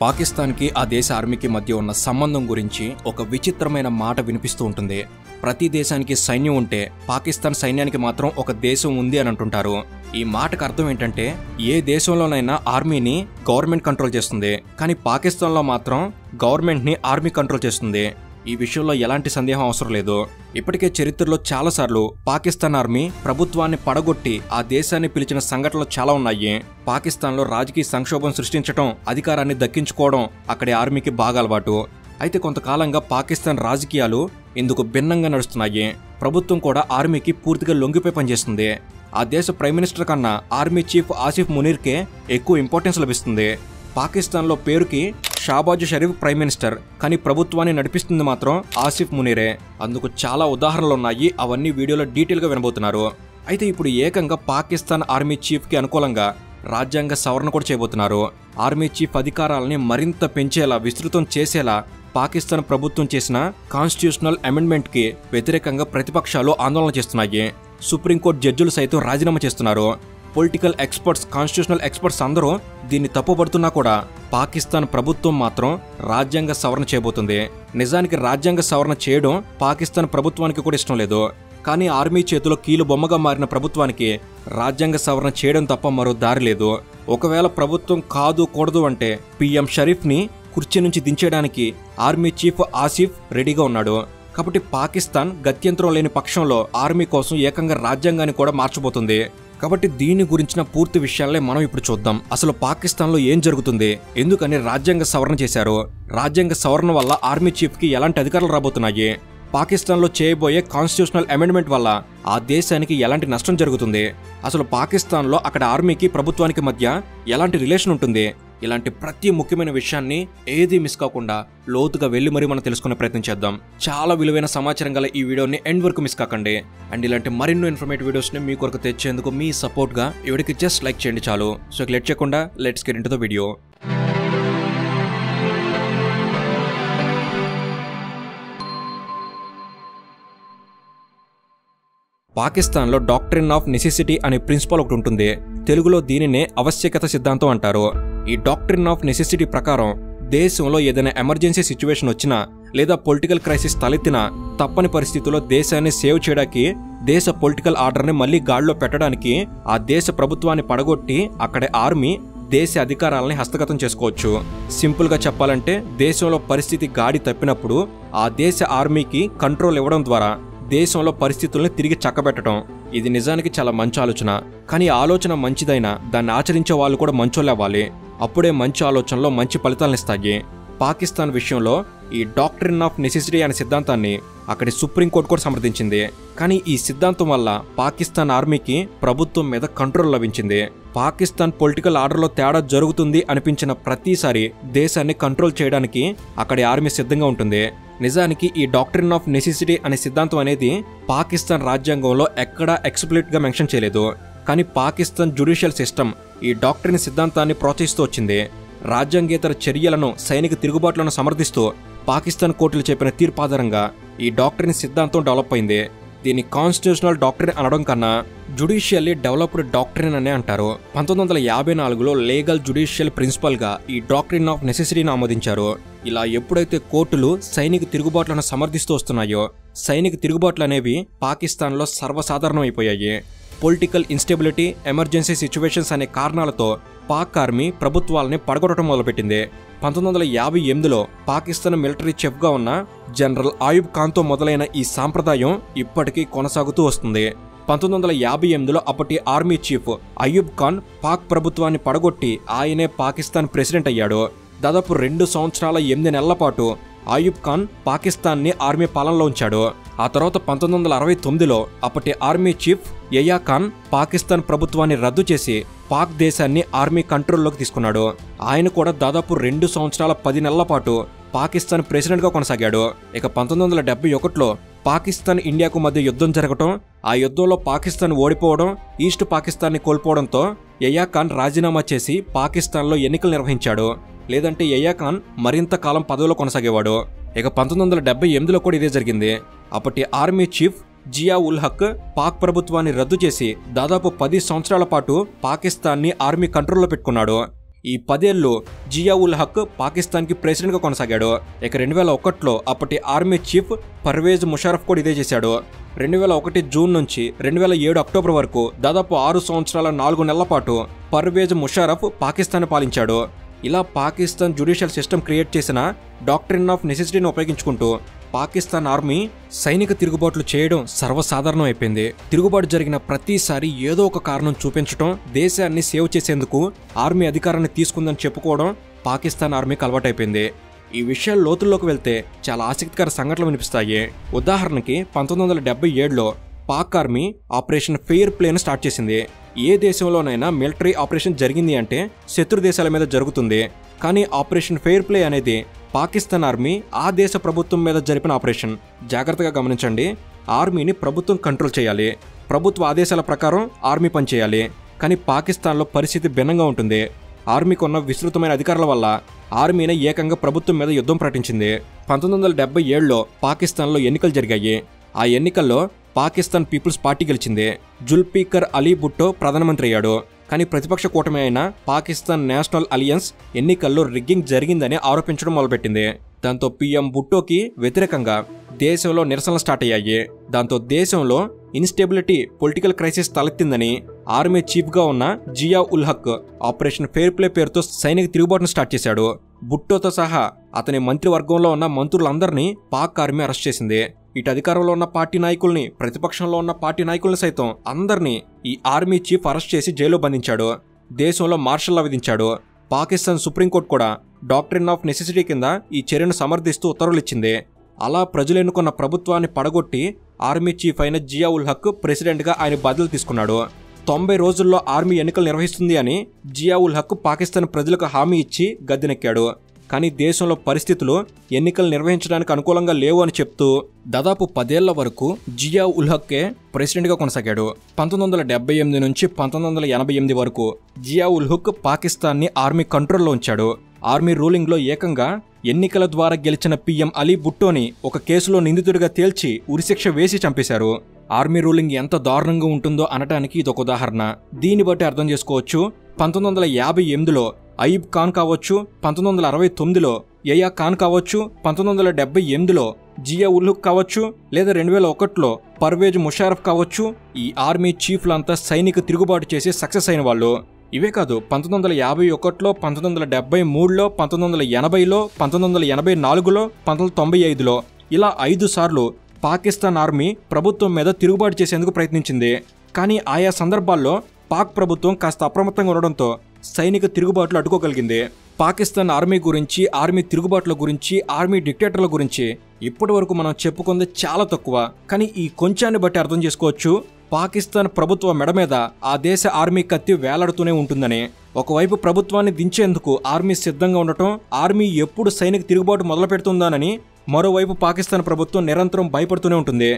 పాకిస్తాన్కి ఆ దేశ ఆర్మీకి మధ్య ఉన్న సంబంధం గురించి ఒక విచిత్రమైన మాట వినిపిస్తూ ఉంటుంది. ప్రతి దేశానికి సైన్యం ఉంటే పాకిస్తాన్ సైన్యానికి మాత్రం ఒక దేశం ఉంది అని అంటుంటారు. ఈ మాటకు అర్థం ఏంటంటే ఏ దేశంలోనైనా ఆర్మీని గవర్నమెంట్ కంట్రోల్ చేస్తుంది, కానీ పాకిస్తాన్లో మాత్రం గవర్నమెంట్ని ఆర్మీ కంట్రోల్ చేస్తుంది. ఈ విషయంలో ఎలాంటి సందేహం అవసరం లేదు. ఇప్పటికే చరిత్రలో చాలాసార్లు పాకిస్తాన్ ఆర్మీ ప్రభుత్వాన్ని పడగొట్టి ఆ దేశాన్ని పిలిచిన సంఘటనలు చాలా ఉన్నాయి. పాకిస్తాన్లో రాజకీయ సంక్షోభం సృష్టించడం, అధికారాన్ని దక్కించుకోవడం అక్కడి ఆర్మీకి బాగా అలవాటు. అయితే కొంతకాలంగా పాకిస్తాన్ రాజకీయాలు ఇందుకు భిన్నంగా నడుస్తున్నాయి. ప్రభుత్వం కూడా ఆర్మీకి పూర్తిగా లొంగిపోయి పనిచేస్తుంది. ఆ దేశ ప్రైమ్ మినిస్టర్ కన్నా ఆర్మీ చీఫ్ ఆసిఫ్ మునీర్కే ఎక్కువ ఇంపార్టెన్స్ లభిస్తుంది. పాకిస్తాన్లో పేరుకి షాబాజ్ షరీఫ్ ప్రైమ్ మినిస్టర్, కానీ ప్రభుత్వాన్ని నడిపిస్తుంది మాత్రం ఆసిఫ్ మునీరే. అందుకు చాలా ఉదాహరణలు ఉన్నాయి. అవన్నీ వీడియోలో డీటెయిల్గా వినబోతున్నారు. అయితే ఇప్పుడు ఏకంగా పాకిస్తాన్ ఆర్మీ చీఫ్కి అనుకూలంగా రాజ్యాంగ సవరణ కూడా చేయబోతున్నారు. ఆర్మీ చీఫ్ అధికారాలని మరింత పెంచేలా, విస్తృతం చేసేలా పాకిస్తాన్ ప్రభుత్వం చేసిన కాన్స్టిట్యూషనల్ అమెండ్మెంట్కి వ్యతిరేకంగా ప్రతిపక్షాలు ఆందోళన చేస్తున్నాయి. సుప్రీంకోర్టు జడ్జిలు సైతం రాజీనామా చేస్తున్నారు. పొలిటికల్ ఎక్స్పర్ట్స్, కాన్స్టిట్యూషనల్ ఎక్స్పర్ట్స్ అందరూ దీన్ని తప్పుపడుతున్నా కూడా పాకిస్తాన్ ప్రభుత్వం మాత్రం రాజ్యాంగ సవరణ చేయబోతుంది. నిజానికి రాజ్యాంగ సవరణ చేయడం పాకిస్తాన్ ప్రభుత్వానికి కూడా ఇష్టం లేదు. కానీ ఆర్మీ చేతిలో కీలు బొమ్మగా మారిన ప్రభుత్వానికి రాజ్యాంగ సవరణ చేయడం తప్ప మరో దారి లేదు. ఒకవేళ ప్రభుత్వం కూడదు అంటే పిఎం షరీఫ్ని కుర్చీ నుంచి దించేయడానికి ఆర్మీ చీఫ్ ఆసిఫ్ రెడీగా ఉన్నాడు. కాబట్టి పాకిస్తాన్ గత్యంతరం లేని పక్షంలో ఆర్మీ కోసం ఏకంగా రాజ్యాంగాన్ని కూడా మార్చబోతుంది. కాబట్టి దీని గురించిన పూర్తి విషయాలే మనం ఇప్పుడు చూద్దాం. అసలు పాకిస్తాన్లో ఏం జరుగుతుంది, ఎందుకని రాజ్యాంగ సవరణ చేశారు, రాజ్యాంగ సవరణ వల్ల ఆర్మీ చీఫ్కి ఎలాంటి అధికారాలు రాబోతున్నాయి, పాకిస్తాన్లో చేయబోయే కాన్స్టిట్యూషనల్ అమెండ్మెంట్ వల్ల ఆ దేశానికి ఎలాంటి నష్టం జరుగుతుంది, అసలు పాకిస్తాన్లో అక్కడ ఆర్మీకి ప్రభుత్వానికి మధ్య ఎలాంటి రిలేషన్ ఉంటుంది, ఇలాంటి ప్రతి ముఖ్యమైన విషయాన్ని ఏది మిస్ కాకుండా లోతుగా వెళ్ళి మరీ మనం తెలుసుకునే ప్రయత్నం చేద్దాం. చాలా విలువైన సమాచారం గల ఈ వీడియోని ఎండ్ వరకు మిస్ కాకండి. అండ్ ఇలాంటి మరిన్నో ఇన్ఫర్మేటివ్ వీడియోస్ని మీ కొరకు తెచ్చేందుకు మీ సపోర్ట్గా ఇవిడికి జస్ట్ లైక్ చేయండి చాలు. సో లేట్ చేయకుండా let's get into the video. పాకిస్తాన్లో డాక్ట్రిన్ ఆఫ్ నెసెసిటీ అనే ప్రిన్సిపల్ ఒకటి ఉంటుంది. తెలుగులో దీనినే ఆవశ్యకత సిద్ధాంతం అంటారు. ఈ డాక్ట్రిన్ ఆఫ్ నెసెసిటీ ప్రకారం దేశంలో ఏదైనా ఎమర్జెన్సీ సిచ్యువేషన్ వచ్చినా లేదా పొలిటికల్ క్రైసిస్ తలెత్తినా తప్పని పరిస్థితుల్లో దేశాన్ని సేవ్ చేయడానికి, దేశ పొలిటికల్ ఆర్డర్ని మళ్లీ గాడిలో పెట్టడానికి ఆ దేశ ప్రభుత్వాన్ని పడగొట్టి అక్కడి ఆర్మీ దేశ అధికారాలని హస్తగతం చేసుకోవచ్చు. సింపుల్గా చెప్పాలంటే దేశంలో పరిస్థితి గాడి తప్పినప్పుడు ఆ దేశ ఆర్మీకి కంట్రోల్ ఇవ్వడం ద్వారా దేశంలో పరిస్థితుల్ని తిరిగి చక్కబెట్టడం. ఇది నిజానికి చాలా మంచి ఆలోచన. కానీ ఆలోచన మంచిదైనా దాన్ని ఆచరించే వాళ్ళు కూడా మంచోళ్ళు అవ్వాలి. అప్పుడే మంచి ఆలోచనలో మంచి ఫలితాలను ఇస్తాయి. పాకిస్తాన్ విషయంలో ఈ డాక్ట్రిన్ ఆఫ్ నెసెసిటీ అనే సిద్ధాంతాన్ని అక్కడి సుప్రీంకోర్టు కూడా సమర్థించింది. కానీ ఈ సిద్ధాంతం వల్ల పాకిస్తాన్ ఆర్మీకి ప్రభుత్వం మీద కంట్రోల్ లభించింది. పాకిస్తాన్ పొలిటికల్ ఆర్డర్లో తేడా జరుగుతుంది అనిపించిన ప్రతిసారి దేశాన్ని కంట్రోల్ చేయడానికి అక్కడి ఆర్మీ సిద్ధంగా ఉంటుంది. నిజానికి ఈ డాక్ట్రిన్ ఆఫ్ నెసెసిటీ అనే సిద్ధాంతం అనేది పాకిస్తాన్ రాజ్యాంగంలో ఎక్కడా ఎక్స్ప్లిసిట్గా మెన్షన్ చేయలేదు. కానీ పాకిస్తాన్ జ్యుడిషియల్ సిస్టమ్ ఈ డాక్ట్రిన్ సిద్ధాంతాన్ని ప్రోత్సహిస్తూ వచ్చింది. రాజ్యాంగేతర చర్యలను, సైనిక తిరుగుబాట్లను సమర్థిస్తూ పాకిస్తాన్ కోర్టులు చెప్పిన తీర్పు ఆధారంగా ఈ డాక్ట్రిన్ సిద్ధాంతం డెవలప్ అయింది. దీన్ని కాన్స్టిట్యూషనల్ డాక్ట్రిన్ అనడం కన్నా జ్యుడిషియల్లీ డెవలప్డ్ డాక్ట్రిన్ అనే అంటారు. 1954లో లీగల్ జ్యుడిషియల్ ప్రిన్సిపల్గా ఈ డాక్ట్రిన్ ఆఫ్ నెసెసిటీని ఆమోదించారు. ఇలా ఎప్పుడైతే కోర్టులు సైనిక తిరుగుబాట్లను సమర్థిస్తూ వస్తున్నాయో, సైనిక తిరుగుబాట్లు అనేవి పాకిస్తాన్లో సర్వసాధారణం అయిపోయాయి. పొలిటికల్ ఇన్స్టెబిలిటీ, ఎమర్జెన్సీ సిచ్యువేషన్స్ అనే కారణాలతో పాక్ ఆర్మీ ప్రభుత్వాలని పడగొట్టడం మొదలుపెట్టింది. 1958లో పాకిస్తాన్ మిలిటరీ చీఫ్గా ఉన్న జనరల్ ఆయుబ్ ఖాన్తో మొదలైన ఈ సాంప్రదాయం ఇప్పటికీ కొనసాగుతూ వస్తుంది. 1958లో అప్పటి ఆర్మీ చీఫ్ అయూబ్ ఖాన్ పాక్ ప్రభుత్వాన్ని పడగొట్టి ఆయనే పాకిస్తాన్ ప్రెసిడెంట్ అయ్యాడు. దాదాపు 2 సంవత్సరాల 8 నెలల పాటు అయూబ్ ఖాన్ పాకిస్తాన్ని ఆర్మీ పాలనలో ఉంచాడు. ఆ తర్వాత 1969లో అప్పటి ఆర్మీ చీఫ్ యహ్యా ఖాన్ పాకిస్తాన్ ప్రభుత్వాన్ని రద్దు చేసి పాక్ దేశాన్ని ఆర్మీ కంట్రోల్లోకి తీసుకున్నాడు. ఆయన కూడా దాదాపు 2 సంవత్సరాల 10 నెలల పాటు పాకిస్తాన్ ప్రెసిడెంట్గా కొనసాగాడు. ఇక 1971లో పాకిస్తాన్ ఇండియాకు మధ్య యుద్ధం జరగటం, ఆ యుద్ధంలో పాకిస్తాన్ ఓడిపోవడం, ఈస్ట్ పాకిస్తాన్ని కోల్పోవడంతో యహ్యా ఖాన్ రాజీనామా చేసి పాకిస్తాన్లో ఎన్నికలు నిర్వహించాడు. లేదంటే యహ్యా ఖాన్ మరింత కాలం పదవిలో కొనసాగేవాడు. ఇక 1978లో కూడా ఇదే జరిగింది. అప్పటి ఆర్మీ చీఫ్ జియా ఉల్ హక్ పాక్ ప్రభుత్వాన్ని రద్దు చేసి దాదాపు 10 సంవత్సరాల పాటు పాకిస్తాన్ని ఆర్మీ కంట్రోల్లో పెట్టుకున్నాడు. ఈ 10 ఏళ్లు జియా ఉల్ హక్ పాకిస్తాన్కి ప్రెసిడెంట్గా కొనసాగాడు. ఇక 2001లో అప్పటి ఆర్మీ చీఫ్ పర్వేజ్ ముషారఫ్ కూడా ఇదే చేశాడు. 2001 జూన్ నుంచి 2007 అక్టోబర్ వరకు దాదాపు 6 సంవత్సరాల 4 నెలల పాటు పర్వేజ్ ముషారఫ్ పాకిస్తాన్ పాలించాడు. ఇలా పాకిస్తాన్ జ్యుడిషియల్ సిస్టమ్ క్రియేట్ చేసిన డాక్ట్రిన్ ఆఫ్ నెసెసిటీని ఉపయోగించుకుంటూ పాకిస్తాన్ ఆర్మీ సైనిక తిరుగుబాట్లు చేయడం సర్వసాధారణం అయిపోయింది. తిరుగుబాటు జరిగిన ప్రతిసారి ఏదో ఒక కారణం చూపించడం, దేశాన్ని సేవ్ చేసేందుకు ఆర్మీ అధికారాన్ని తీసుకుందని చెప్పుకోవడం పాకిస్తాన్ ఆర్మీకి అలవాటైపోయింది. ఈ విషయాల లోతుల్లోకి వెళ్తే చాలా ఆసక్తికర సంఘటనలు వినిపిస్తాయి. ఉదాహరణకి 1977లో పాక్ ఆర్మీ ఆపరేషన్ ఫెయిర్ ప్లేను స్టార్ట్ చేసింది. ఏ దేశంలోనైనా మిలిటరీ ఆపరేషన్ జరిగింది అంటే శత్రు దేశాల మీద జరుగుతుంది. కానీ ఆపరేషన్ ఫెయిర్ ప్లే అనేది పాకిస్తాన్ ఆర్మీ ఆ దేశ ప్రభుత్వం మీద జరిపిన ఆపరేషన్. జాగ్రత్తగా గమనించండి, ఆర్మీని ప్రభుత్వం కంట్రోల్ చేయాలి, ప్రభుత్వ ఆదేశాల ప్రకారం ఆర్మీ పనిచేయాలి. కానీ పాకిస్తాన్లో పరిస్థితి భిన్నంగా ఉంటుంది. ఆర్మీకి ఉన్న విస్తృతమైన అధికారాల వల్ల ఆర్మీని ఏకంగా ప్రభుత్వం మీద యుద్ధం ప్రకటించింది. 1977లో పాకిస్తాన్లో ఎన్నికలు జరిగాయి. ఆ ఎన్నికల్లో పాకిస్తాన్ పీపుల్స్ పార్టీ గెలిచింది. జుల్ఫికర్ అలీ భుట్టో ప్రధానమంత్రి అయ్యాడు. కానీ ప్రతిపక్ష కూటమి అయిన పాకిస్తాన్ నేషనల్ అలియన్స్ ఎన్నికల్లో రిగ్గింగ్ జరిగిందని ఆరోపించడం మొదలుపెట్టింది. దాంతో పీఎం భుట్టోకి వ్యతిరేకంగా దేశంలో నిరసనలు స్టార్ట్ అయ్యాయి. దాంతో దేశంలో ఇన్స్టెబిలిటీ, పొలిటికల్ క్రైసిస్ తలెత్తిందని ఆర్మీ చీఫ్గా ఉన్న జియా ఉల్ హక్ ఆపరేషన్ ఫెయిర్ ప్లే పేరుతో సైనిక తిరుగుబాటును స్టార్ట్ చేశాడు. భుట్టోతో సహా అతని మంత్రివర్గంలో ఉన్న మంత్రులందరినీ పాక్ ఆర్మీ అరెస్ట్ చేసింది. ఇటు అధికారంలో ఉన్న పార్టీ నాయకుల్ని, ప్రతిపక్షంలో ఉన్న పార్టీ నాయకుల్ని సైతం అందరినీ ఈ ఆర్మీ చీఫ్ అరెస్ట్ చేసి జైల్లో బంధించాడు. దేశంలో మార్షల్ లా విధించాడు. పాకిస్తాన్ సుప్రీంకోర్టు కూడా డాక్ట్రిన్ ఆఫ్ నెసెసిటీ కింద ఈ చర్యను సమర్థిస్తూ ఉత్తర్వులు ఇచ్చింది. అలా ప్రజలు ఎన్నుకున్న ప్రభుత్వాన్ని పడగొట్టి ఆర్మీ చీఫ్ అయిన జియా ఉల్ హక్ ప్రెసిడెంట్గా ఆయన బాధ్యతలు తీసుకున్నాడు. 90 రోజుల్లో ఆర్మీ ఎన్నికలు నిర్వహిస్తుంది అని జియా ఉల్ హక్ పాకిస్తాన్ ప్రజలకు హామీ ఇచ్చి గద్దెనెక్కాడు. కానీ దేశంలో పరిస్థితులు ఎన్నికలు నిర్వహించడానికి అనుకూలంగా లేవు అని చెప్తూ దాదాపు 10 ఏళ్ల వరకు జియా ఉల్ హక్కే ప్రెసిడెంట్గా కొనసాగాడు. 1978 నుంచి 1988 వరకు జియా ఉల్ హక్ పాకిస్తాన్ని ఆర్మీ కంట్రోల్లో ఉంచాడు. ఆర్మీ రూలింగ్లో ఏకంగా ఎన్నికల ద్వారా గెలిచిన పీఎం అలీ భుట్టోని ఒక కేసులో నిందితుడిగా తేల్చి ఉరిశిక్ష వేసి చంపేశారు. ఆర్మీ రూలింగ్ ఎంత దారుణంగా ఉంటుందో అనటానికి ఇదొక ఉదాహరణ. దీన్ని బట్టి అర్థం చేసుకోవచ్చు 1958లో అయూబ్ ఖాన్ కావచ్చు, 1969లో యయా ఖాన్ కావచ్చు, 1978లో జియా ఉల్ హక్ కావచ్చు, లేదా 2001లో పర్వేజ్ ముషారఫ్ కావచ్చు, ఈ ఆర్మీ చీఫ్లంతా సైనిక తిరుగుబాటు చేసి సక్సెస్ అయిన వాళ్ళు. ఇవే కాదు, 1951లో, 1973లో, 1980లో, 1984లో, 1995లో ఇలా 5 సార్లు పాకిస్తాన్ ఆర్మీ ప్రభుత్వం మీద తిరుగుబాటు చేసేందుకు ప్రయత్నించింది. కానీ ఆయా సందర్భాల్లో పాక్ ప్రభుత్వం కాస్త అప్రమత్తంగా ఉండడంతో సైనిక తిరుగుబాట్లు అడ్డుకోగలిగింది. పాకిస్తాన్ ఆర్మీ గురించి, ఆర్మీ తిరుగుబాట్ల గురించి, ఆర్మీ డిక్టేటర్ల గురించి ఇప్పటి వరకు మనం చెప్పుకుంది చాలా తక్కువ. కానీ ఈ కొంచాన్ని బట్టి అర్థం చేసుకోవచ్చు పాకిస్తాన్ ప్రభుత్వ మెడ మీద ఆ దేశ ఆర్మీ కత్తి వేలాడుతూనే ఉంటుందని. ఒకవైపు ప్రభుత్వాన్ని దించేందుకు ఆర్మీ సిద్ధంగా ఉండటం, ఆర్మీ ఎప్పుడు సైనిక తిరుగుబాటు మొదలు పెడుతుందానని మరోవైపు పాకిస్తాన్ ప్రభుత్వం నిరంతరం భయపడుతూనే ఉంటుంది.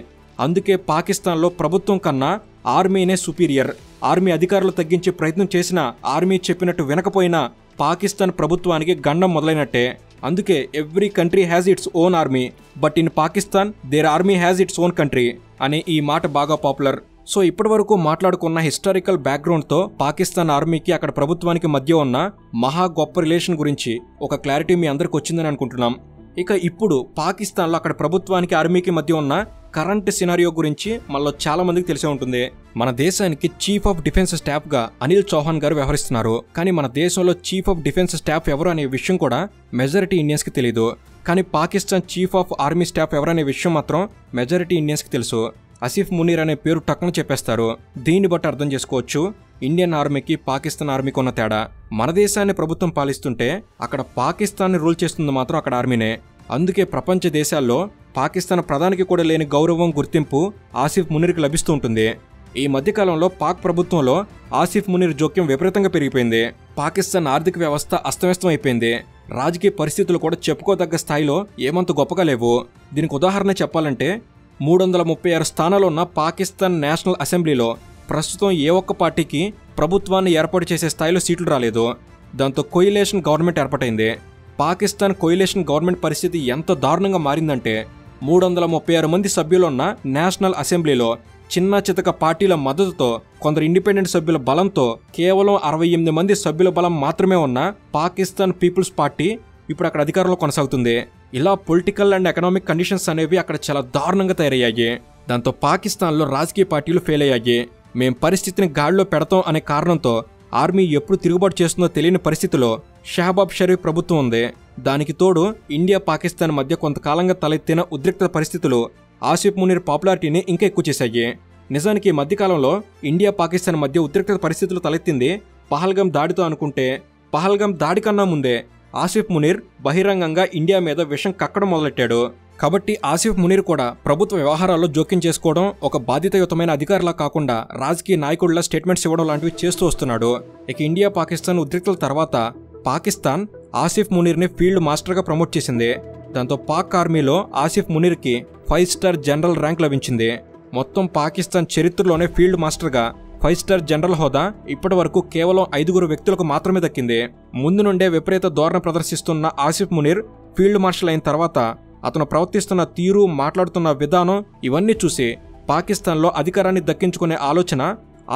అందుకే పాకిస్తాన్లో ప్రభుత్వం కన్నా ఆర్మీనే సుపీరియర్. ఆర్మీ అధికారులు తగ్గించే ప్రయత్నం చేసినా, ఆర్మీ చెప్పినట్టు వినకపోయినా పాకిస్తాన్ ప్రభుత్వానికి గండం మొదలైనట్టే. అందుకే every country has its own army, but in Pakistan there army has its own country అనే ఈ మాట బాగా పాపులర్. సో ఇప్పటి వరకు మాట్లాడుకున్న హిస్టారికల్ బ్యాక్గ్రౌండ్తో పాకిస్తాన్ ఆర్మీకి అక్కడ ప్రభుత్వానికి మధ్య ఉన్న మహా గొప్ప రిలేషన్ గురించి ఒక క్లారిటీ మీ అందరికి వచ్చిందని అనుకుంటున్నాం. ఇక ఇప్పుడు పాకిస్తాన్లో అక్కడ ప్రభుత్వానికి ఆర్మీకి మధ్య ఉన్న కరెంట్ సినారియో గురించి మనలో చాలా మందికి తెలిసే ఉంటుంది. మన దేశానికి చీఫ్ ఆఫ్ డిఫెన్స్ స్టాఫ్గా అనిల్ చౌహాన్ గారు వ్యవహరిస్తున్నారు. కానీ మన దేశంలో చీఫ్ ఆఫ్ డిఫెన్స్ స్టాఫ్ ఎవరు అనే విషయం కూడా మెజారిటీ ఇండియన్స్కి తెలియదు. కానీ Pakistan chief of army staff ఎవరనే విషయం మాత్రం మెజారిటీ ఇండియన్స్కి తెలుసు. ఆసిఫ్ మునీర్ అనే పేరు టక్కున చెప్పేస్తారు. దీన్ని బట్టి అర్థం చేసుకోవచ్చు ఇండియన్ ఆర్మీకి పాకిస్తాన్ ఆర్మీకి ఉన్న తేడా. మన దేశాన్ని ప్రభుత్వం పాలిస్తుంటే అక్కడ పాకిస్తాన్ని రూల్ చేస్తుంది మాత్రం అక్కడ ఆర్మీనే. అందుకే ప్రపంచ దేశాల్లో పాకిస్తాన్ ప్రధానికి కూడా లేని గౌరవం, గుర్తింపు ఆసిఫ్ మునీర్కి లభిస్తూ ఉంటుంది. ఈ మధ్యకాలంలో పాక్ ప్రభుత్వంలో ఆసిఫ్ మునీర్ జోక్యం విపరీతంగా పెరిగిపోయింది. పాకిస్తాన్ ఆర్థిక వ్యవస్థ అస్తవ్యస్తం అయిపోయింది. రాజకీయ పరిస్థితులు కూడా చెప్పుకోదగ్గ స్థాయిలో ఏమంత గొప్పగా లేవు. దీనికి ఉదాహరణ చెప్పాలంటే 336 స్థానాలు ఉన్న పాకిస్తాన్ నేషనల్ అసెంబ్లీలో ప్రస్తుతం ఏ ఒక్క పార్టీకి ప్రభుత్వాన్ని ఏర్పాటు చేసే స్థాయిలో సీట్లు రాలేదు. దాంతో కోయిలేషన్ గవర్నమెంట్ ఏర్పాటైంది. పాకిస్తాన్ కోయిలేషన్ గవర్నమెంట్ పరిస్థితి ఎంత దారుణంగా మారిందంటే 336 మంది సభ్యులున్న నేషనల్ అసెంబ్లీలో చిన్న చితక పార్టీల మద్దతుతో, కొందరు ఇండిపెండెంట్ సభ్యుల బలంతో కేవలం 68 మంది సభ్యుల బలం మాత్రమే ఉన్న పాకిస్తాన్ పీపుల్స్ పార్టీ ఇప్పుడు అక్కడ అధికారంలో కొనసాగుతుంది. ఇలా పొలిటికల్ అండ్ ఎకనామిక్ కండిషన్స్ అనేవి అక్కడ చాలా దారుణంగా తయారయ్యాయి. దాంతో పాకిస్తాన్లో రాజకీయ పార్టీలు ఫెయిల్ అయ్యాయి. మేం పరిస్థితిని గాడిలో పెడతాం అనే కారణంతో ఆర్మీ ఎప్పుడు తిరుగుబాటు చేస్తుందో తెలియని పరిస్థితిలో షహబాబ్ షరీఫ్ ప్రభుత్వం ఉంది. దానికి తోడు ఇండియా పాకిస్తాన్ మధ్య కొంతకాలంగా తలెత్తిన ఉద్రిక్త పరిస్థితులు ఆసిఫ్ మునీర్ పాపులారిటీని ఇంకా ఎక్కువ చేశాయి. నిజానికి ఈ మధ్యకాలంలో ఇండియా పాకిస్తాన్ మధ్య ఉద్రిక్త పరిస్థితులు తలెత్తింది పహల్గాం దాడితో అనుకుంటే, పహల్గాం దాడి కన్నా ముందే ఆసిఫ్ మునీర్ బహిరంగంగా ఇండియా మీద విషం కక్కడం మొదలెట్టాడు. కాబట్టి ఆసిఫ్ మునీర్ కూడా ప్రభుత్వ వ్యవహారాల్లో జోక్యం చేసుకోవడం, ఒక బాధ్యతాయుతమైన అధికారిలా కాకుండా రాజకీయ నాయకుడిలా స్టేట్మెంట్స్ ఇవ్వడం లాంటివి చేస్తూ వస్తున్నాడు. ఇక ఇండియా పాకిస్తాన్ ఉద్రిక్తల తర్వాత పాకిస్తాన్ ఆసిఫ్ మునీర్ని ఫీల్డ్ మాస్టర్గా ప్రమోట్ చేసింది. దాంతో పాక్ ఆర్మీలో ఆసిఫ్ మునీర్కి 5 స్టార్ జనరల్ ర్యాంక్ లభించింది. మొత్తం పాకిస్తాన్ చరిత్రలోనే ఫీల్డ్ మాస్టర్గా 5 స్టార్ జనరల్ హోదా ఇప్పటి వరకు కేవలం 5 వ్యక్తులకు మాత్రమే దక్కింది. ముందు నుండే విపరీత ధోరణి ప్రదర్శిస్తున్న ఆసిఫ్ మునీర్ ఫీల్డ్ మార్షల్ అయిన తర్వాత అతను ప్రవర్తిస్తున్న తీరు, మాట్లాడుతున్న విధానం ఇవన్నీ చూసి పాకిస్తాన్లో అధికారాన్ని దక్కించుకునే ఆలోచన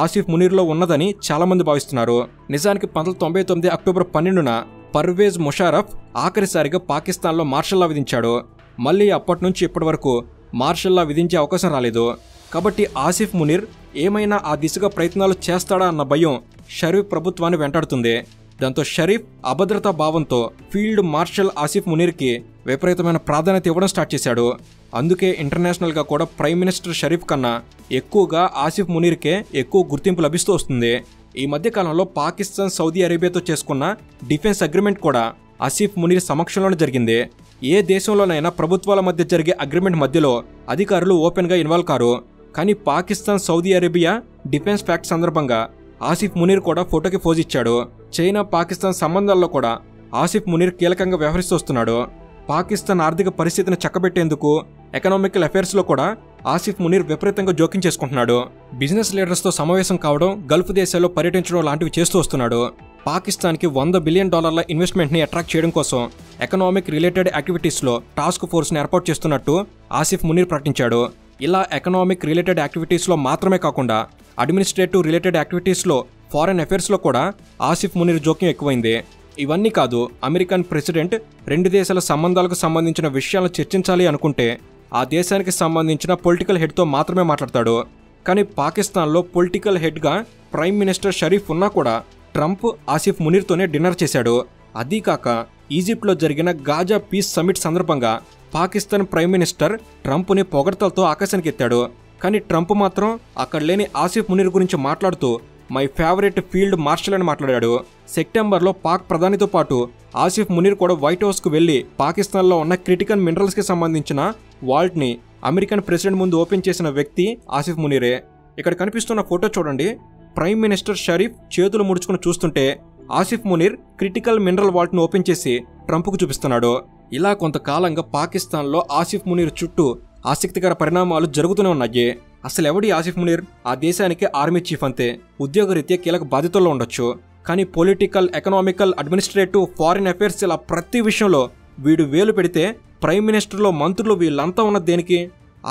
ఆసిఫ్ మునీర్లో ఉన్నదని చాలామంది భావిస్తున్నారు. నిజానికి 1999 అక్టోబర్ 12న పర్వేజ్ ముషారఫ్ ఆఖరిసారిగా పాకిస్తాన్లో మార్షల్లా విధించాడు. మళ్ళీ అప్పటి నుంచి ఇప్పటి వరకు మార్షల్లా విధించే అవకాశం రాలేదు. కాబట్టి ఆసిఫ్ మునీర్ ఏమైనా ఆ దిశగా ప్రయత్నాలు చేస్తాడా అన్న భయం షరీఫ్ ప్రభుత్వాన్ని వెంటాడుతుంది. దాంతో షరీఫ్ అభద్రతా భావంతో ఫీల్డ్ మార్షల్ ఆసిఫ్ మునీర్కి విపరీతమైన ప్రాధాన్యత ఇవ్వడం స్టార్ట్ చేశాడు. అందుకే ఇంటర్నేషనల్గా కూడా ప్రైమ్ మినిస్టర్ షరీఫ్ కన్నా ఎక్కువగా ఆసిఫ్ మునీర్కే ఎక్కువ గుర్తింపు లభిస్తూ వస్తుంది. ఈ మధ్యకాలంలో పాకిస్తాన్ సౌదీ అరేబియాతో చేసుకున్న డిఫెన్స్ అగ్రిమెంట్ కూడా ఆసిఫ్ మునీర్ సమక్షంలోనే జరిగింది. ఏ దేశంలోనైనా ప్రభుత్వాల మధ్య జరిగే అగ్రిమెంట్ మధ్యలో అధికారులు ఓపెన్గా ఇన్వాల్వ్ కారు. కానీ Pakistan Saudi Arabia defence fact సందర్భంగా ఆసిఫ్ మునీర్ కూడా ఫోటోకి పోజ్ ఇచ్చాడు. చైనా పాకిస్తాన్ సంబంధాల్లో కూడా ఆసిఫ్ మునీర్ కీలకంగా వ్యవహరిస్తూ వస్తున్నాడు. పాకిస్తాన్ ఆర్థిక పరిస్థితిని చక్కబెట్టేందుకు ఎకనామికల్ అఫైర్స్లో కూడా ఆసిఫ్ మునీర్ విపరీతంగా జోక్యం చేసుకుంటున్నాడు. బిజినెస్ లీడర్స్తో సమావేశం కావడం, గల్ఫ్ దేశాల్లో పర్యటించడం లాంటివి చేస్తూ వస్తున్నాడు. పాకిస్తాన్కి $100 బిలియన్ ఇన్వెస్ట్మెంట్ని అట్రాక్ట్ చేయడం కోసం ఎకనామిక్ రిలేటెడ్ యాక్టివిటీస్లో టాస్క్ ఫోర్స్ని ఏర్పాటు చేస్తున్నట్టు ఆసిఫ్ మునీర్ ప్రకటించాడు. ఇలా ఎకనామిక్ రిలేటెడ్ యాక్టివిటీస్లో మాత్రమే కాకుండా అడ్మినిస్ట్రేటివ్ రిలేటెడ్ యాక్టివిటీస్లో, ఫారెన్ అఫైర్స్లో కూడా ఆసిఫ్ మునీర్ జోక్యం ఎక్కువైంది. ఇవన్నీ కాదు, అమెరికన్ ప్రెసిడెంట్ 2 దేశాల సంబంధాలకు సంబంధించిన విషయాలను చర్చించాలి అనుకుంటే ఆ దేశానికి సంబంధించిన పొలిటికల్ హెడ్తో మాత్రమే మాట్లాడతాడు. కానీ పాకిస్తాన్లో పొలిటికల్ హెడ్గా ప్రైమ్ మినిస్టర్ షరీఫ్ ఉన్నా కూడా ట్రంప్ ఆసిఫ్ మునీర్తోనే డిన్నర్ చేశాడు. అదీకాక ఈజిప్ట్లో జరిగిన గాజా పీస్ సమిట్ సందర్భంగా పాకిస్తాన్ ప్రైమ్ మినిస్టర్ ట్రంప్ని పొగడ్తలతో ఆకాశానికి ఎత్తాడు. కానీ ట్రంప్ మాత్రం అక్కడ లేని ఆసిఫ్ మునీర్ గురించి మాట్లాడుతూ మై ఫేవరెట్ ఫీల్డ్ మార్షల్ అని మాట్లాడాడు. సెప్టెంబర్లో పాక్ ప్రధానితో పాటు ఆసిఫ్ మునీర్ కూడా వైట్ హౌస్కు వెళ్లి పాకిస్తాన్లో ఉన్న క్రిటికల్ మినరల్స్కి సంబంధించిన వాల్ట్ని అమెరికన్ ప్రెసిడెంట్ ముందు ఓపెన్ చేసిన వ్యక్తి ఆసిఫ్ మునీరే. ఇక్కడ కనిపిస్తున్న ఫోటో చూడండి. ప్రైమ్ మినిస్టర్ షరీఫ్ చేతులు ముడుచుకుని చూస్తుంటే ఆసిఫ్ మునీర్ క్రిటికల్ మినరల్ వాల్ట్ను ఓపెన్ చేసి ట్రంప్కు చూపిస్తున్నాడు. ఇలా కొంతకాలంగా పాకిస్తాన్లో ఆసిఫ్ మునీర్ చుట్టూ ఆసక్తికర పరిణామాలు జరుగుతూనే ఉన్నాయి. అసలు ఎవడి ఆసిఫ్ మునీర్? ఆ దేశానికి ఆర్మీ చీఫ్ అంతే. ఉద్యోగరీత్యా కీలక బాధ్యతల్లో ఉండొచ్చు. కానీ political, economical, administrative, foreign affairs ఇలా ప్రతి విషయంలో వీడు వేలు పెడితే ప్రైమ్ మినిస్టర్లో మంత్రులు వీళ్ళంతా ఉన్నది దేనికి?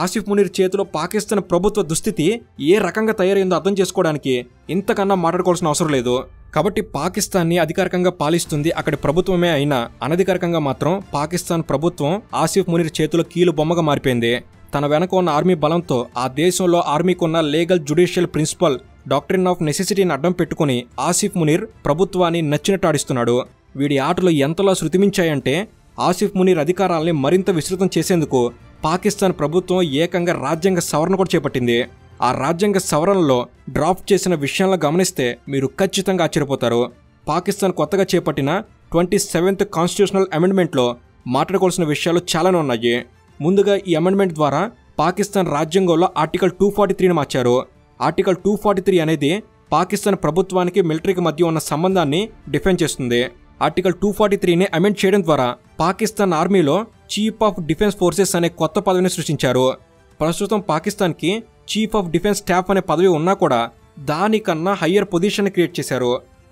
ఆసిఫ్ మునీర్ చేతిలో పాకిస్తాన్ ప్రభుత్వ దుస్థితి ఏ రకంగా తయారైందో అర్థం చేసుకోవడానికి ఇంతకన్నా మాట్లాడుకోవాల్సిన అవసరం లేదు. కాబట్టి పాకిస్తాన్ని అధికారికంగా పాలిస్తుంది అక్కడి ప్రభుత్వమే అయినా అనధికారికంగా మాత్రం పాకిస్తాన్ ప్రభుత్వం ఆసిఫ్ మునీర్ చేతిలో కీలు బొమ్మగా మారిపోయింది. తన వెనక ఉన్న ఆర్మీ బలంతో ఆ దేశంలో ఆర్మీకున్న legal judicial principle doctrine of నెసెసిటీని అడ్డం పెట్టుకుని ఆసిఫ్ మునీర్ ప్రభుత్వాన్ని నచ్చినట్టు ఆడిస్తున్నాడు. వీడి ఆటలు ఎంతలా శృతిమించాయంటే ఆసిఫ్ మునీర్ అధికారాల్ని మరింత విస్తృతం చేసేందుకు పాకిస్తాన్ ప్రభుత్వం ఏకంగా రాజ్యాంగ సవరణ కూడా చేపట్టింది. ఆ రాజ్యాంగ సవరణలో డ్రాఫ్ట్ చేసిన విషయాలను గమనిస్తే మీరు ఖచ్చితంగా ఆశ్చర్యపోతారు. పాకిస్తాన్ కొత్తగా చేపట్టిన 27th కాన్స్టిట్యూషనల్ అమెండ్మెంట్లో మాట్లాడుకోవాల్సిన విషయాలు చాలానే ఉన్నాయి. ముందుగా ఈ అమెండ్మెంట్ ద్వారా పాకిస్తాన్ రాజ్యాంగంలో ఆర్టికల్ 243ని మార్చారు. ఆర్టికల్ 243 అనేది పాకిస్తాన్ ప్రభుత్వానికి మిలిటరీకి మధ్య ఉన్న సంబంధాన్ని డిఫైన్ చేస్తుంది. ఆర్టికల్ 243ని అమెండ్ చేయడం ద్వారా పాకిస్తాన్ ఆర్మీలో చీఫ్ ఆఫ్ డిఫెన్స్ ఫోర్సెస్ అనే కొత్త పదవిని సృష్టించారు. ప్రస్తుతం పాకిస్తాన్కి చీఫ్ ఆఫ్ డిఫెన్స్ స్టాఫ్ అనే పదవి ఉన్నా కూడా దానికన్నా హయ్యర్ పొజిషన్ క్రియేట్ చేశారు.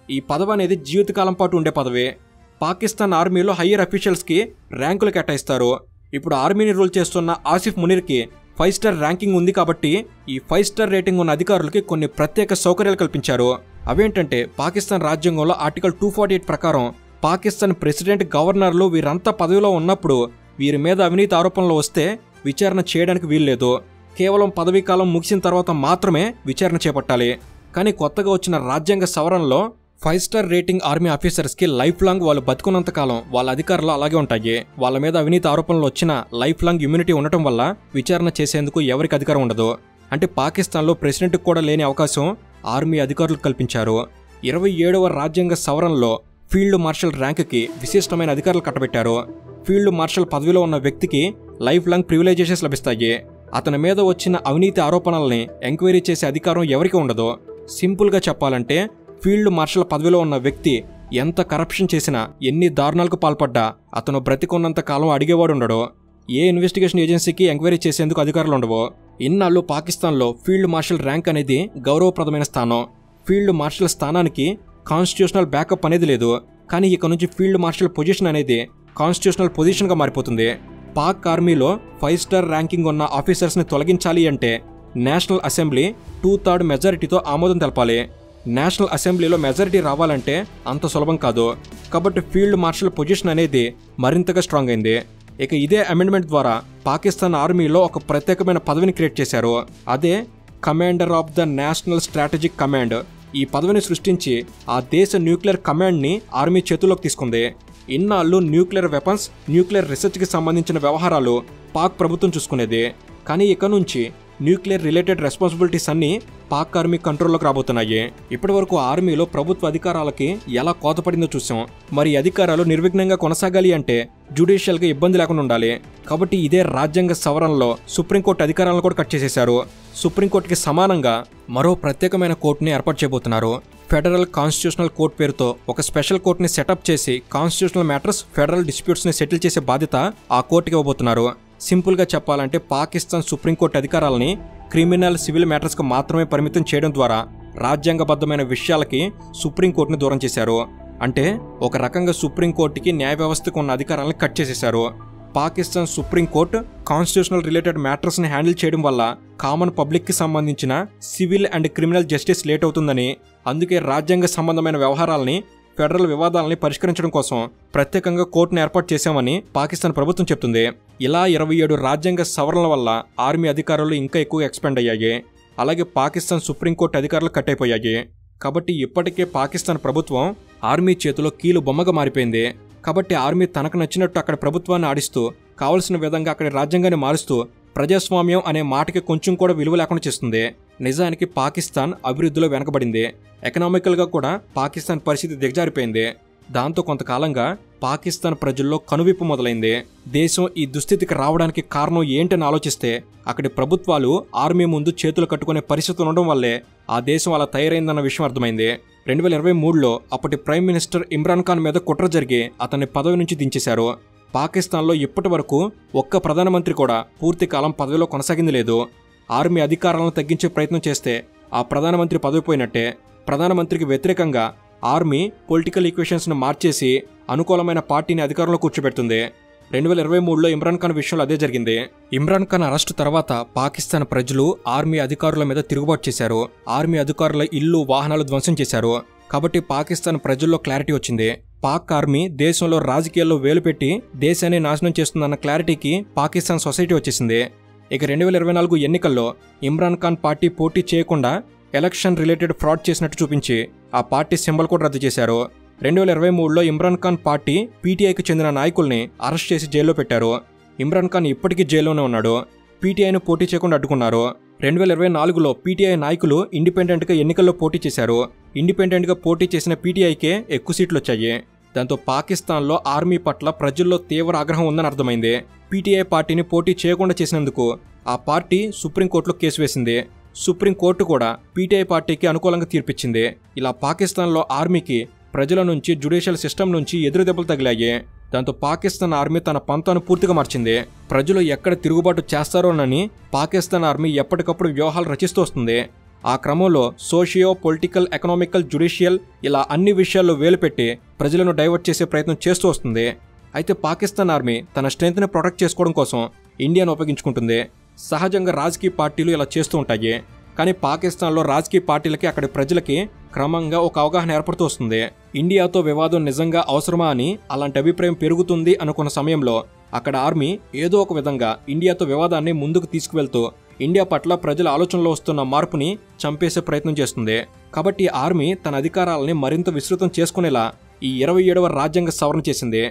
ఈ పదవి అనేది జీవితకాలం పాటు ఉండే పదవి. పాకిస్తాన్ ఆర్మీలో హయ్యర్ అఫీషియల్స్కి ర్యాంకులు కేటాయిస్తారు. ఇప్పుడు ఆర్మీని రూల్ చేస్తున్న ఆసిఫ్ మునీర్కి 5 స్టార్ ర్యాంకింగ్ ఉంది కాబట్టి ఈ 5 స్టార్ రేటింగ్ ఉన్న అధికారులకి కొన్ని ప్రత్యేక సౌకర్యాలు కల్పించారు. అవేంటంటే పాకిస్తాన్ రాజ్యాంగంలో ఆర్టికల్ 248 ప్రకారం పాకిస్తాన్ ప్రెసిడెంట్, గవర్నర్లు వీరంతా పదవిలో ఉన్నప్పుడు వీరి మీద అవినీతి ఆరోపణలు వస్తే విచారణ చేయడానికి వీల్లేదు. కేవలం పదవీ కాలం ముగిసిన తర్వాత మాత్రమే విచారణ చేపట్టాలి. కానీ కొత్తగా వచ్చిన రాజ్యాంగ సవరణలో 5 స్టార్ రేటింగ్ ఆర్మీ ఆఫీసర్స్కి లైఫ్ లాంగ్ వాళ్ళు బతుకున్నంత కాలం వాళ్ళ అధికారులు అలాగే ఉంటాయి. వాళ్ళ మీద అవినీతి ఆరోపణలు వచ్చిన లైఫ్ లాంగ్ ఇమ్యూనిటీ ఉండటం వల్ల విచారణ చేసేందుకు ఎవరికి అధికారం ఉండదు. అంటే పాకిస్తాన్లో ప్రెసిడెంట్కి కూడా లేని అవకాశం ఆర్మీ అధికారులకు కల్పించారు. 27వ రాజ్యాంగ సవరణలో ఫీల్డ్ మార్షల్ ర్యాంక్కి విశిష్టమైన అధికారులు కట్టబెట్టారు. ఫీల్డ్ మార్షల్ పదవిలో ఉన్న వ్యక్తికి లైఫ్ లాంగ్ ప్రివిలేజెస్ లభిస్తాయి. అతని మీద వచ్చిన అవినీతి ఆరోపణల్ని ఎంక్వైరీ చేసే అధికారం ఎవరికీ ఉండదు. సింపుల్గా చెప్పాలంటే ఫీల్డ్ మార్షల్ పదవిలో ఉన్న వ్యక్తి ఎంత కరప్షన్ చేసినా, ఎన్ని దారుణాలకు పాల్పడ్డా అతను బ్రతికున్నంత కాలం అడిగేవాడు ఉండడు. ఏ ఇన్వెస్టిగేషన్ ఏజెన్సీకి ఎంక్వైరీ చేసేందుకు అధికారులు ఉండవు. ఇన్నాళ్ళు పాకిస్తాన్లో ఫీల్డ్ మార్షల్ ర్యాంక్ అనేది గౌరవప్రదమైన స్థానం. ఫీల్డ్ మార్షల్ స్థానానికి కాన్స్టిట్యూషనల్ బ్యాకప్ అనేది లేదు. కానీ ఇక నుంచి ఫీల్డ్ మార్షల్ పొజిషన్ అనేది కాన్స్టిట్యూషనల్ పొజిషన్గా మారిపోతుంది. పాక్ ఆర్మీలో 5 స్టార్ ర్యాంకింగ్ ఉన్న ఆఫీసర్స్ని తొలగించాలి అంటే నేషనల్ అసెంబ్లీ 2/3 మెజారిటీతో ఆమోదం తెలపాలి. నేషనల్ అసెంబ్లీలో మెజారిటీ రావాలంటే అంత సులభం కాదు. కాబట్టి ఫీల్డ్ మార్షల్ పొజిషన్ అనేది మరింతగా స్ట్రాంగ్ అయింది. ఇక ఇదే అమెండ్మెంట్ ద్వారా పాకిస్తాన్ ఆర్మీలో ఒక ప్రత్యేకమైన పదవిని క్రియేట్ చేశారు. అదే commander of the national strategic command. ఈ పదవిని సృష్టించి ఆ దేశ న్యూక్లియర్ కమాండ్ని ఆర్మీ చేతుల్లోకి తీసుకుంది. ఇన్నాళ్ళు న్యూక్లియర్ వెపన్స్, న్యూక్లియర్ రీసెర్చ్కి సంబంధించిన వ్యవహారాలు పాక్ ప్రభుత్వం చూసుకునేది. కానీ ఇక నుంచి న్యూక్లియర్ రిలేటెడ్ రెస్పాన్సిబిలిటీస్ అన్నీ పాక్ ఆర్మీ కంట్రోల్లోకి రాబోతున్నాయి. ఇప్పటివరకు ఆర్మీలో ప్రభుత్వ అధికారాలకి ఎలా కోతపడిందో చూసాం. మరి అధికారాలు నిర్విఘ్నంగా కొనసాగాలి అంటే జ్యుడిషియల్గా ఇబ్బంది లేకుండా ఉండాలి. కాబట్టి ఇదే రాజ్యాంగ సవరణలో సుప్రీంకోర్టు అధికారాలను కూడా కట్ చేసేశారు. సుప్రీంకోర్టుకి సమానంగా మరో ప్రత్యేకమైన కోర్టుని ఏర్పాటు చేయబోతున్నారు. ఫెడరల్ కాన్స్టిట్యూషనల్ కోర్టు పేరుతో ఒక స్పెషల్ కోర్టుని సెటప్ చేసి కాన్స్టిట్యూషనల్ మ్యాటర్స్, ఫెడరల్ డిస్ప్యూట్స్ని సెటిల్ చేసే బాధ్యత ఆ కోర్టుకి ఇవ్వబోతున్నారు. సింపుల్గా చెప్పాలంటే పాకిస్తాన్ సుప్రీంకోర్టు అధికారాలని క్రిమినల్, సివిల్ మ్యాటర్స్కి మాత్రమే పరిమితం చేయడం ద్వారా రాజ్యాంగబద్ధమైన విషయాలకి సుప్రీంకోర్టుని దూరం చేశారు. అంటే ఒక రకంగా సుప్రీంకోర్టుకి న్యాయ వ్యవస్థకు ఉన్న అధికారాలను కట్ చేసేశారు. పాకిస్తాన్ సుప్రీంకోర్టు కాన్స్టిట్యూషనల్ రిలేటెడ్ మ్యాటర్స్ని హ్యాండిల్ చేయడం వల్ల కామన్ పబ్లిక్కి సంబంధించిన civil and criminal justice late అవుతుందని, అందుకే రాజ్యాంగ సంబంధమైన వ్యవహారాలని, ఫెడరల్ వివాదాలని పరిష్కరించడం కోసం ప్రత్యేకంగా కోర్టును ఏర్పాటు చేశామని పాకిస్తాన్ ప్రభుత్వం చెప్తుంది. ఇలా 27 రాజ్యాంగ సవరణల వల్ల ఆర్మీ అధికారులు ఇంకా ఎక్కువ ఎక్స్పాండ్ అయ్యాయి. అలాగే పాకిస్తాన్ సుప్రీంకోర్టు అధికారులు కట్ అయిపోయాయి. కాబట్టి ఇప్పటికే పాకిస్తాన్ ప్రభుత్వం ఆర్మీ చేతిలో కీలు బొమ్మగా మారిపోయింది. కాబట్టి ఆర్మీ తనకు నచ్చినట్టు అక్కడ ప్రభుత్వాన్ని ఆడిస్తూ, కావలసిన విధంగా అక్కడి రాజ్యాంగాన్ని మారుస్తూ ప్రజాస్వామ్యం అనే మాటకి కొంచెం కూడా విలువ లేకుండా చేస్తుంది. నిజానికి పాకిస్తాన్ అభివృద్ధిలో వెనకబడింది. ఎకనామికల్గా కూడా పాకిస్తాన్ పరిస్థితి దిగజారిపోయింది. దాంతో కొంతకాలంగా పాకిస్తాన్ ప్రజల్లో కనువిప్పు మొదలైంది. దేశం ఈ దుస్థితికి రావడానికి కారణం ఏంటని ఆలోచిస్తే అక్కడి ప్రభుత్వాలు ఆర్మీ ముందు చేతులు కట్టుకునే పరిస్థితి ఉండడం వల్లే ఆ దేశం అలా తయారైందన్న విషయం అర్థమైంది. 2023లో అప్పటి ప్రైమ్ మినిస్టర్ ఇమ్రాన్ ఖాన్ మీద కుట్ర జరిగి అతన్ని పదవి నుంచి దించేశారు. పాకిస్తాన్లో ఇప్పటి వరకు ఒక్క ప్రధానమంత్రి కూడా పూర్తి కాలం పదవిలో కొనసాగింది లేదు. ఆర్మీ అధికారాలను తగ్గించే ప్రయత్నం చేస్తే ఆ ప్రధానమంత్రి పదవి పోయినట్టే. ప్రధానమంత్రికి వ్యతిరేకంగా ఆర్మీ పొలిటికల్ ఈక్వేషన్స్ను మార్చేసి అనుకూలమైన పార్టీని అధికారంలో కూర్చోబెడుతుంది. 2023లో ఇమ్రాన్ ఖాన్ విషయంలో అదే జరిగింది. ఇమ్రాన్ ఖాన్ అరెస్టు తర్వాత పాకిస్తాన్ ప్రజలు ఆర్మీ అధికారుల మీద తిరుగుబాటు చేశారు. ఆర్మీ అధికారుల ఇల్లు, వాహనాలు ధ్వంసం చేశారు. కాబట్టి పాకిస్తాన్ ప్రజల్లో క్లారిటీ వచ్చింది. పాక్ ఆర్మీ దేశంలో రాజకీయాల్లో వేలు పెట్టి దేశాన్ని నాశనం చేస్తుందన్న క్లారిటీకి పాకిస్తాన్ సొసైటీ వచ్చేసింది. ఇక 2024 ఎన్నికల్లో ఇమ్రాన్ ఖాన్ పార్టీ పోటీ చేయకుండా ఎలక్షన్ రిలేటెడ్ ఫ్రాడ్ చేసినట్టు చూపించి ఆ పార్టీ సింబల్ కూడా రద్దు చేశారు. 2023లో ఇమ్రాన్ ఖాన్ పార్టీ పీటీఐకి చెందిన నాయకుల్ని అరెస్ట్ చేసి జైల్లో పెట్టారు. ఇమ్రాన్ ఖాన్ ఇప్పటికీ జైల్లోనే ఉన్నాడు. పీటీఐను పోటీ చేయకుండా అడ్డుకున్నారు. 2024లో పీటీఐ నాయకులు ఇండిపెండెంట్గా ఎన్నికల్లో పోటీ చేశారు. ఇండిపెండెంట్గా పోటీ చేసిన పీటీఐకే ఎక్కువ సీట్లు వచ్చాయి. దాంతో పాకిస్తాన్లో ఆర్మీ పట్ల ప్రజల్లో తీవ్ర ఆగ్రహం ఉందని అర్థమైంది. పీటీఐ పార్టీని పోటీ చేయకుండా చేసినందుకు ఆ పార్టీ సుప్రీంకోర్టులో కేసు వేసింది. సుప్రీంకోర్టు కూడా పీటీఐ పార్టీకి అనుకూలంగా తీర్పిచ్చింది. ఇలా పాకిస్తాన్లో ఆర్మీకి ప్రజల నుంచి, జ్యుడిషియల్ సిస్టమ్ నుంచి ఎదురు దెబ్బలు తగిలాయి. దాంతో పాకిస్తాన్ ఆర్మీ తన పంతాను పూర్తిగా మార్చింది. ప్రజలు ఎక్కడ తిరుగుబాటు చేస్తారోనని పాకిస్తాన్ ఆర్మీ ఎప్పటికప్పుడు వ్యూహాలు రచిస్తూ వస్తుంది. ఆ క్రమంలో సోషియో పొలిటికల్, ఎకనామికల్, జ్యుడిషియల్ ఇలా అన్ని విషయాల్లో వేలు పెట్టి ప్రజలను డైవర్ట్ చేసే ప్రయత్నం చేస్తూ వస్తుంది. అయితే పాకిస్తాన్ ఆర్మీ తన స్ట్రెంగ్త్ని ప్రొటెక్ట్ చేసుకోవడం కోసం ఇండియాను ఉపయోగించుకుంటుంది. సహజంగా రాజకీయ పార్టీలు ఇలా చేస్తూ ఉంటాయి. కానీ పాకిస్తాన్లో రాజకీయ పార్టీలకి అక్కడి ప్రజలకి క్రమంగా ఒక అవగాహన ఏర్పడుతూ వస్తుంది. ఇండియాతో వివాదం నిజంగా అవసరమా అని అలాంటి అభిప్రాయం పెరుగుతుంది అనుకున్న సమయంలో అక్కడ ఆర్మీ ఏదో ఒక విధంగా ఇండియాతో వివాదాన్ని ముందుకు తీసుకువెళ్తూ ఇండియా పట్ల ప్రజల ఆలోచనలో వస్తున్న మార్పుని చంపేసే ప్రయత్నం చేస్తుంది. కాబట్టి ఆర్మీ తన అధికారాలని మరింత విస్తృతం చేసుకునేలా ఈ 27వ రాజ్యాంగ సవరణ చేసింది.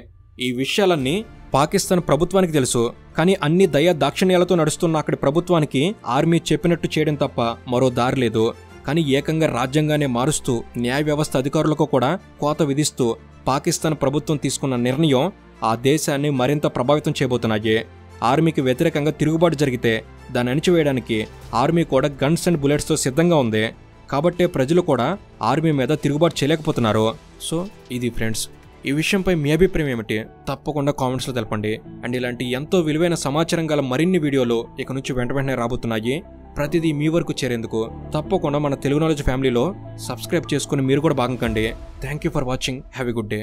ఈ విషయాలన్నీ పాకిస్తాన్ ప్రభుత్వానికి తెలుసు. కానీ అన్ని దయా దాక్షిణ్యాలతో నడుస్తున్న అక్కడి ప్రభుత్వానికి ఆర్మీ చెప్పినట్టు చేయడం తప్ప మరో దారి లేదు. కానీ ఏకంగా రాజ్యాంగాన్ని మారుస్తూ న్యాయ వ్యవస్థ అధికారులకు కూడా కోత విధిస్తూ పాకిస్తాన్ ప్రభుత్వం తీసుకున్న నిర్ణయం ఆ దేశాన్ని మరింత ప్రభావితం చేయబోతున్నాయి. ఆర్మీకి వ్యతిరేకంగా తిరుగుబాటు జరిగితే దాన్ని అణిచివేయడానికి ఆర్మీ కూడా గన్స్ అండ్ బుల్లెట్స్తో సిద్ధంగా ఉంది. కాబట్టే ప్రజలు కూడా ఆర్మీ మీద తిరుగుబాటు చేయలేకపోతున్నారు. సో ఇది ఫ్రెండ్స్, ఈ విషయంపై మీ అభిప్రాయం ఏమిటి తప్పకుండా కామెంట్స్లో తెలపండి. అండ్ ఇలాంటి ఎంతో విలువైన సమాచారం గల మరిన్ని వీడియోలు ఇక నుంచి వెంటనే రాబోతున్నాయి. ప్రతిదీ మీ వరకు చేరేందుకు తప్పకుండా మన తెలుగు నాలెడ్జ్ ఫ్యామిలీలో సబ్స్క్రైబ్ చేసుకుని మీరు కూడా భాగం కండి. Thank you for watching. Have a good day.